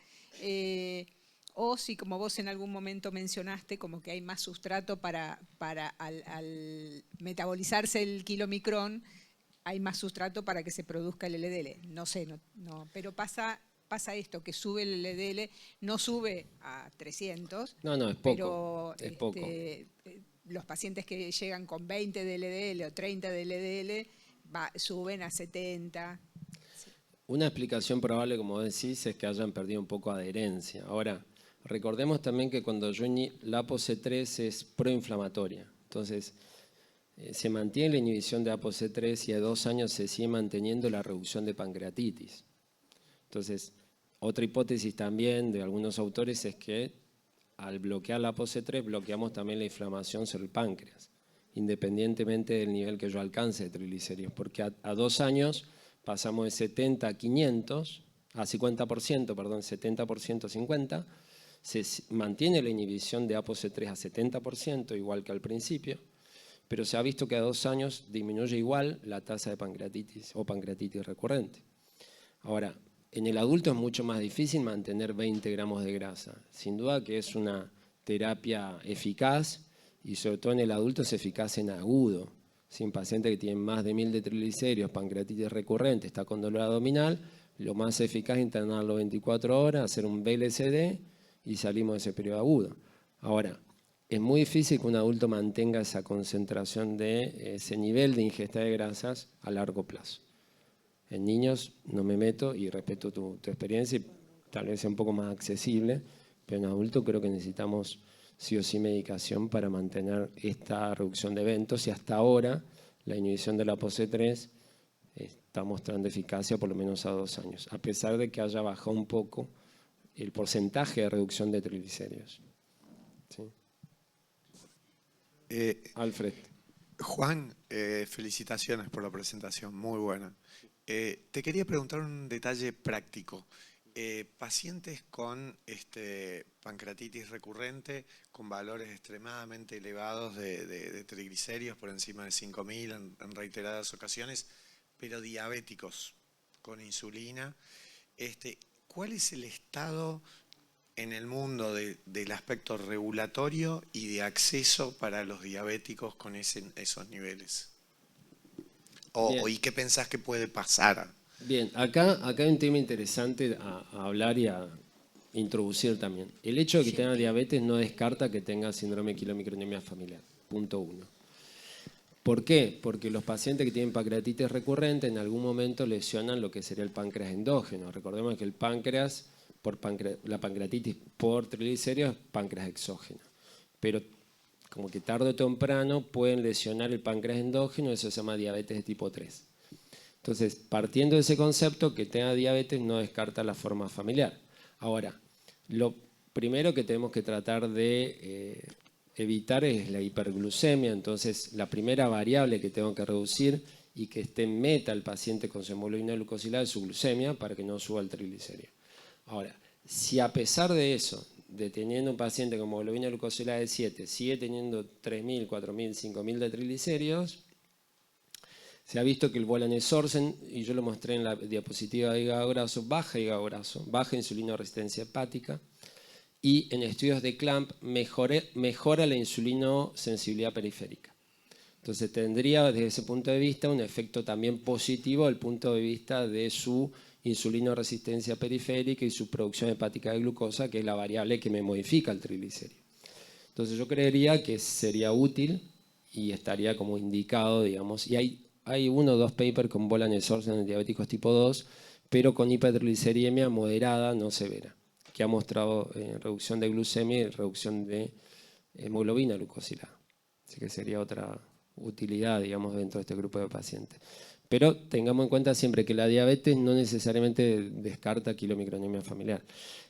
O si, como vos en algún momento mencionaste, como que hay más sustrato para al metabolizarse el kilomicrón, hay más sustrato para que se produzca el LDL. No sé, pero pasa esto, que sube el LDL, no sube a 300. No, es poco. Pero es poco. Los pacientes que llegan con 20 de LDL o 30 de LDL suben a 70. Sí. Una explicación probable, como decís, es que hayan perdido un poco adherencia. Ahora, recordemos también que cuando la ApoC3 es proinflamatoria. Entonces, se mantiene la inhibición de ApoC3 y a 2 años se sigue manteniendo la reducción de pancreatitis. Entonces, otra hipótesis también de algunos autores es que al bloquear la ApoC3 bloqueamos también la inflamación sobre el páncreas, independientemente del nivel que yo alcance de triglicéridos, porque a 2 años pasamos de 70 a 500, a 50%, perdón, 70% a 50%, se mantiene la inhibición de ApoC3 a 70%, igual que al principio, pero se ha visto que a 2 años disminuye igual la tasa de pancreatitis o pancreatitis recurrente. Ahora, en el adulto es mucho más difícil mantener 20 gramos de grasa. Sin duda que es una terapia eficaz y sobre todo en el adulto es eficaz en agudo. Sin pacientes que tienen más de 1000 de triglicéridos, pancreatitis recurrente, está con dolor abdominal, lo más eficaz es internarlo 24 horas, hacer un BLCD y salimos de ese periodo agudo. Ahora, es muy difícil que un adulto mantenga esa concentración de ese nivel de ingesta de grasas a largo plazo. En niños no me meto y respeto tu experiencia y tal vez sea un poco más accesible, pero en adultos creo que necesitamos sí o sí medicación para mantener esta reducción de eventos y hasta ahora la inhibición de la ApoC3 está mostrando eficacia por lo menos a 2 años, a pesar de que haya bajado un poco el porcentaje de reducción de triglicéridos. ¿Sí? Alfred. Juan, felicitaciones por la presentación, muy buena. Te quería preguntar un detalle práctico. Pacientes con pancreatitis recurrente, con valores extremadamente elevados de triglicéridos por encima de 5.000 en reiteradas ocasiones, pero diabéticos con insulina. ¿Cuál es el estado en el mundo del aspecto regulatorio y de acceso para los diabéticos con esos niveles? ¿Y qué pensás que puede pasar? Bien, acá hay un tema interesante a hablar y a introducir también. El hecho de que tenga diabetes no descarta que tenga síndrome de quilomicronemia familiar, punto 1. ¿Por qué? Porque los pacientes que tienen pancreatitis recurrente en algún momento lesionan lo que sería el páncreas endógeno. Recordemos que el páncreas, la pancreatitis por triglicéridos es páncreas exógeno. Pero como que tarde o temprano pueden lesionar el páncreas endógeno, eso se llama diabetes de tipo 3. Entonces, partiendo de ese concepto, que tenga diabetes no descarta la forma familiar. Ahora, lo primero que tenemos que tratar de evitar es la hiperglucemia. Entonces, la primera variable que tengo que reducir y que esté en meta el paciente con su hemoglobina glucosilada es su glucemia para que no suba el triglicérido. Ahora, si a pesar de eso, de teniendo un paciente con hemoglobina glucosilada de 7, sigue teniendo 3.000, 4.000, 5.000 de triglicéridos, se ha visto que el volanesorsen, y yo lo mostré en la diapositiva de hígado graso, baja insulina resistencia hepática, y en estudios de CLAMP mejora la insulinosensibilidad periférica. Entonces tendría desde ese punto de vista un efecto también positivo desde el punto de vista de su insulinoresistencia periférica y su producción hepática de glucosa, que es la variable que me modifica el triglicérido. Entonces yo creería que sería útil y estaría como indicado, digamos, y hay 1 o 2 papers con volanesorsen en diabéticos tipo 2, pero con hipertrigliceriemia moderada, no severa, que ha mostrado reducción de glucemia y reducción de hemoglobina glucosilada. Así que sería otra utilidad, digamos, dentro de este grupo de pacientes. Pero tengamos en cuenta siempre que la diabetes no necesariamente descarta quilomicronemia familiar.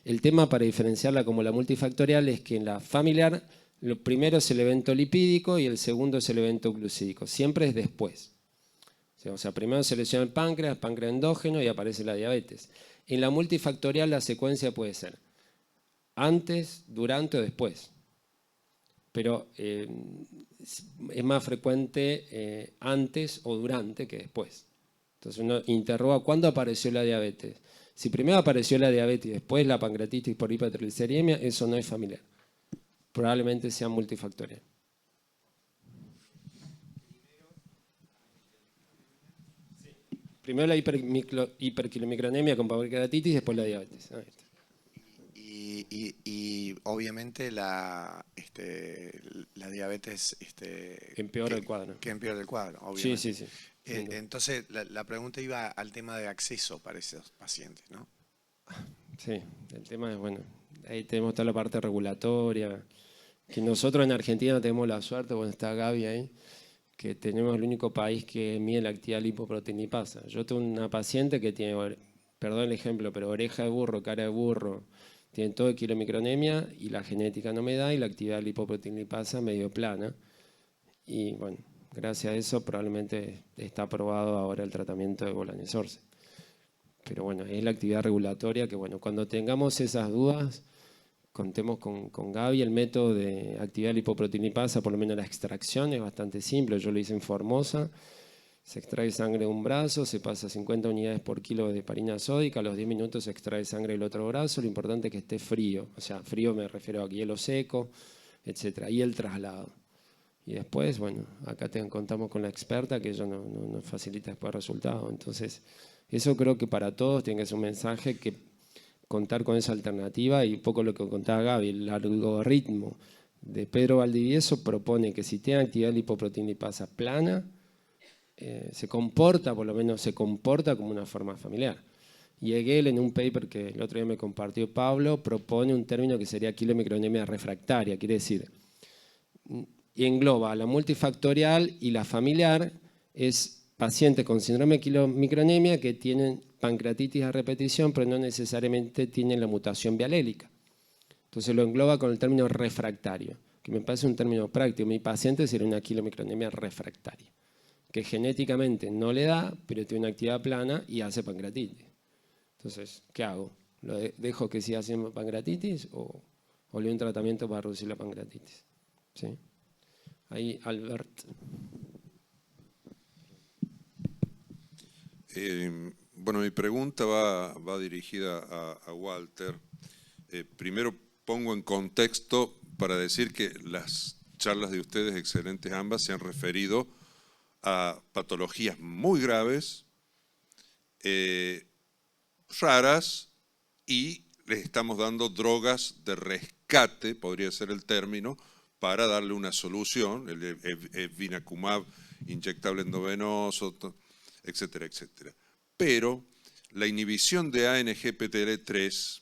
El tema para diferenciarla como la multifactorial es que en la familiar lo primero es el evento lipídico y el segundo es el evento glucídico. Siempre es después. O sea, primero se lesiona el páncreas endógeno y aparece la diabetes. En la multifactorial la secuencia puede ser antes, durante o después. Pero es más frecuente antes o durante que después. Entonces uno interroga cuándo apareció la diabetes. Si primero apareció la diabetes y después la pancreatitis por hipertrigliceriemia, eso no es familiar. Probablemente sea multifactorial. Primero la hiperquilomicronemia con pancreatitis y después la diabetes. Y obviamente la diabetes empeora el cuadro. Que empeora el cuadro, obviamente. Sí. Entonces la pregunta iba al tema de acceso para esos pacientes, ¿no? Sí, el tema es, bueno, ahí tenemos toda la parte regulatoria, que nosotros en Argentina tenemos la suerte, bueno, está Gaby ahí, que tenemos el único país que mide la actividad lipoproteinipasa. Yo tengo una paciente que tiene, perdón el ejemplo, pero oreja de burro, cara de burro, tiene todo de quilomicronemia y la genética no me da y la actividad lipoproteinipasa medio plana. Y bueno, gracias a eso probablemente está aprobado ahora el tratamiento de volanesorsen. Pero bueno, es la actividad regulatoria que bueno, cuando tengamos esas dudas, contemos con Gaby. El método de actividad lipoproteinipasa, por lo menos la extracción, es bastante simple. Yo lo hice en Formosa. Se extrae sangre de un brazo, se pasa 50 unidades por kilo de heparina sódica, a los 10 minutos se extrae sangre del otro brazo. Lo importante es que esté frío, o sea, frío me refiero a hielo seco, etc. Y el traslado. Y después, bueno, acá contamos con la experta que ella nos facilita después el resultado. Entonces, eso creo que para todos tiene que ser un mensaje que contar con esa alternativa y un poco lo que contaba Gaby, el algoritmo de Pedro Valdivieso propone que si tiene actividad lipoproteinipasa plana, se comporta, por lo menos se comporta como una forma familiar. Y Hegel, en un paper que el otro día me compartió Pablo, propone un término que sería quilomicronemia refractaria, quiere decir, y engloba la multifactorial y la familiar, es pacientes con síndrome de quilomicronemia que tienen pancreatitis a repetición, pero no necesariamente tienen la mutación bialélica. Entonces lo engloba con el término refractario, que me parece un término práctico. Mi paciente sería una quilomicronemia refractaria, que genéticamente no le da, pero tiene una actividad plana y hace pancreatitis. Entonces, ¿qué hago? ¿Lo dejo que siga haciendo pancreatitis o le doy un tratamiento para reducir la pancreatitis? ¿Sí? Ahí, Albert. Bueno, mi pregunta va dirigida a Walter. Primero pongo en contexto para decir que las charlas de ustedes, excelentes ambas, se han referido a patologías muy graves, raras, y les estamos dando drogas de rescate, podría ser el término, para darle una solución, el evinacumab inyectable endovenoso, etcétera, etcétera. Pero la inhibición de ANGPTL3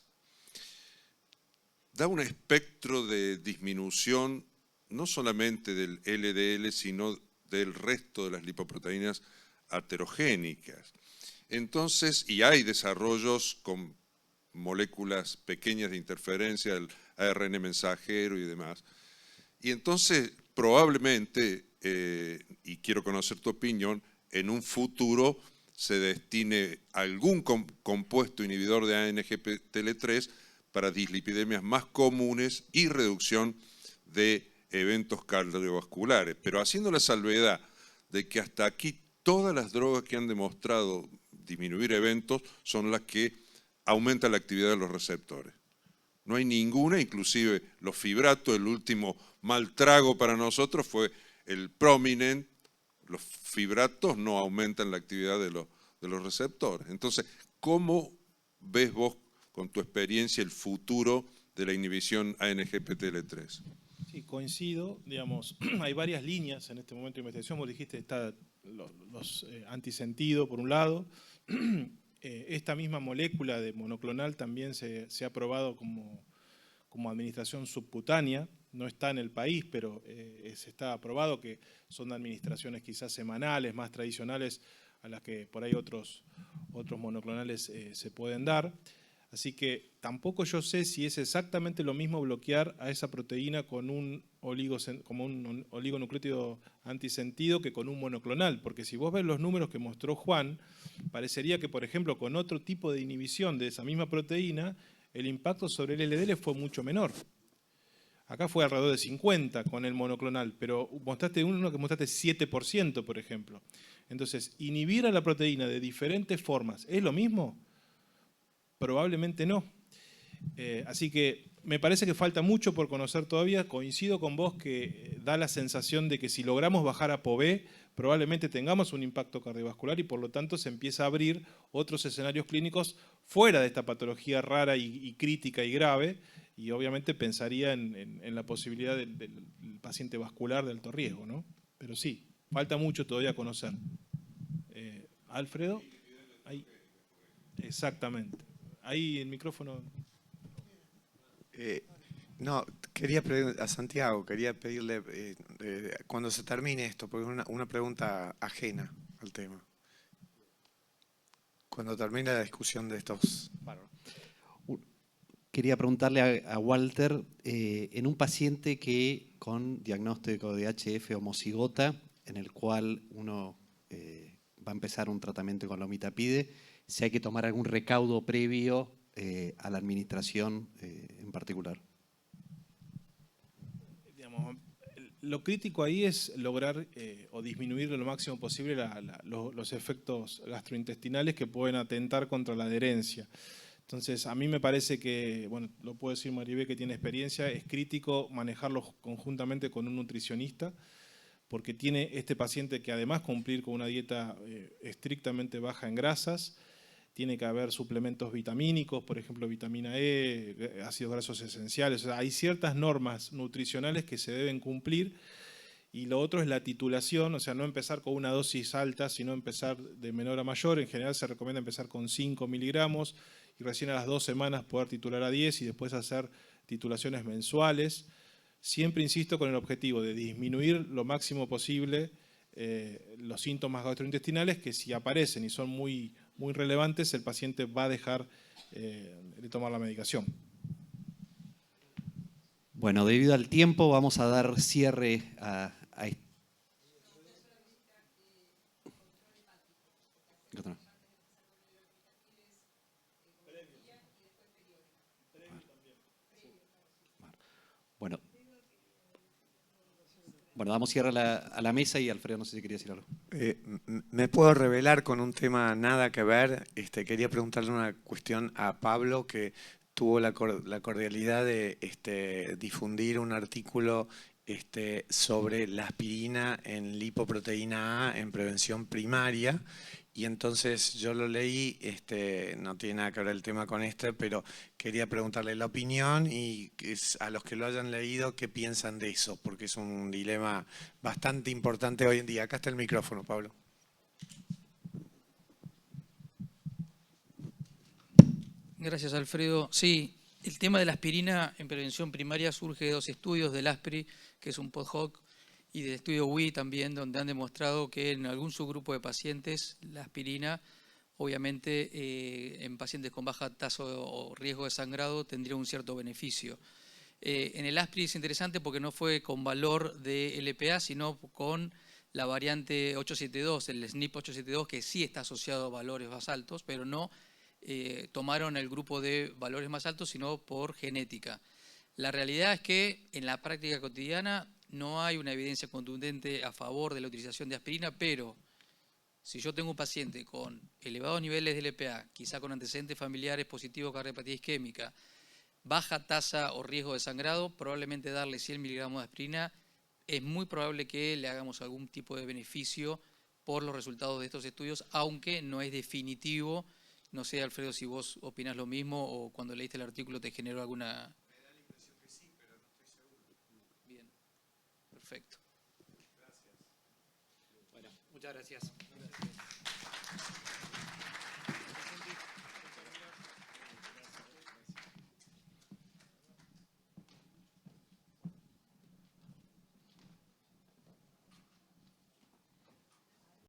da un espectro de disminución no solamente del LDL, sino del resto de las lipoproteínas aterogénicas. Entonces, y hay desarrollos con moléculas pequeñas de interferencia, el ARN mensajero y demás. Y entonces, probablemente, y quiero conocer tu opinión, en un futuro se destine algún compuesto inhibidor de ANGPTL3 para dislipidemias más comunes y reducción de eventos cardiovasculares. Pero haciendo la salvedad de que hasta aquí todas las drogas que han demostrado disminuir eventos son las que aumentan la actividad de los receptores. No hay ninguna, inclusive los fibratos, el último mal trago para nosotros fue el Prominent. Los fibratos no aumentan la actividad de los receptores. Entonces, ¿cómo ves vos con tu experiencia el futuro de la inhibición ANGPTL3? Sí, coincido, digamos, hay varias líneas en este momento de investigación. Vos dijiste, está los antisentido por un lado. Esta misma molécula de monoclonal también se ha probado como administración subcutánea. No está en el país, pero se está aprobado que son administraciones quizás semanales, más tradicionales a las que por ahí otros monoclonales se pueden dar. Así que tampoco yo sé si es exactamente lo mismo bloquear a esa proteína con un oligonucleótido antisentido que con un monoclonal, porque si vos ves los números que mostró Juan, parecería que, por ejemplo, con otro tipo de inhibición de esa misma proteína, el impacto sobre el LDL fue mucho menor. Acá fue alrededor de 50 con el monoclonal, pero mostraste uno que mostraste 7%, por ejemplo. Entonces, inhibir a la proteína de diferentes formas, ¿es lo mismo? Probablemente no. Así que me parece que falta mucho por conocer todavía. Coincido con vos que da la sensación de que si logramos bajar ApoB, probablemente tengamos un impacto cardiovascular y por lo tanto se empieza a abrir otros escenarios clínicos fuera de esta patología rara y crítica y grave, y obviamente pensaría en la posibilidad del paciente vascular de alto riesgo, ¿no? Pero sí, falta mucho todavía conocer. Alfredo, ahí. Exactamente. Ahí el micrófono. No, quería pedir a Santiago, quería pedirle, cuando se termine esto, porque es una pregunta ajena al tema. Cuando termine la discusión de estos. Quería preguntarle a Walter, en un paciente que con diagnóstico de HF homocigota, en el cual uno va a empezar un tratamiento con la omitapide, si hay que tomar algún recaudo previo a la administración en particular. Digamos, lo crítico ahí es lograr o disminuir lo máximo posible los efectos gastrointestinales que pueden atentar contra la adherencia. Entonces, a mí me parece que, bueno, lo puede decir Maribel que tiene experiencia, es crítico manejarlos conjuntamente con un nutricionista, porque tiene este paciente que además cumplir con una dieta estrictamente baja en grasas, tiene que haber suplementos vitamínicos, por ejemplo, vitamina E, ácidos grasos esenciales. O sea, hay ciertas normas nutricionales que se deben cumplir Y lo otro es la titulación, o sea, no empezar con una dosis alta, sino empezar de menor a mayor. En general se recomienda empezar con 5 miligramos y recién a las 2 semanas poder titular a 10 y después hacer titulaciones mensuales. Siempre insisto con el objetivo de disminuir lo máximo posible los síntomas gastrointestinales, que si aparecen y son muy relevantes, el paciente va a dejar de tomar la medicación. Bueno, debido al tiempo vamos a dar cierre a este. Bueno, damos cierre a la mesa y Alfredo, no sé si quería decir algo. Me puedo revelar con un tema nada que ver. Quería preguntarle una cuestión a Pablo, que tuvo la cordialidad de difundir un artículo sobre la aspirina en lipoproteína A en prevención primaria. Y entonces yo lo leí, no tiene nada que ver el tema con pero quería preguntarle la opinión y a los que lo hayan leído, ¿qué piensan de eso? Porque es un dilema bastante importante hoy en día. Acá está el micrófono, Pablo. Gracias, Alfredo. Sí, el tema de la aspirina en prevención primaria surge de 2 estudios del ASPRI, que es un post-hoc, y del estudio WI también, donde han demostrado que en algún subgrupo de pacientes la aspirina, obviamente en pacientes con baja tasa o riesgo de sangrado, tendría un cierto beneficio. En el ASPRI es interesante porque no fue con valor de LPA, sino con la variante 872, el SNP 872, que sí está asociado a valores más altos, pero no tomaron el grupo de valores más altos, sino por genética. La realidad es que en la práctica cotidiana no hay una evidencia contundente a favor de la utilización de aspirina, pero si yo tengo un paciente con elevados niveles de LPA, quizá con antecedentes familiares positivos de cardiopatía isquémica, baja tasa o riesgo de sangrado, probablemente darle 100 miligramos de aspirina es muy probable que le hagamos algún tipo de beneficio por los resultados de estos estudios, aunque no es definitivo. No sé, Alfredo, si vos opinás lo mismo o cuando leíste el artículo te generó alguna... Me da la impresión que sí, pero no estoy seguro. Bien, perfecto. Bueno, muchas gracias.